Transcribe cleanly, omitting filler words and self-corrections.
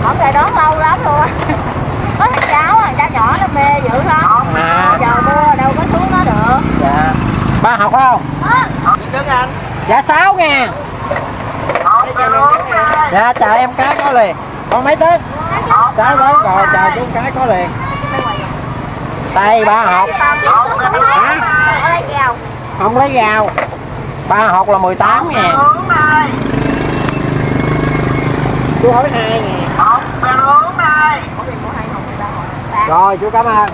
Không về đón lâu lắm luôn á. Có thằng cháu nhỏ nó mê dữ lắm. Giờ mưa đâu có xuống nó được. Dạ. Ba học không? Đứng anh. Dạ 6 ngàn. Dạ chào em cái có liền. Con mấy tiếng? 6 tiếng rồi chào chú cái có liền. Đây ba hộp. Hả? Không lấy gạo. Ba hộp là 18 ngàn. Chú hỏi 2 ngàn. Rồi chú cảm ơn.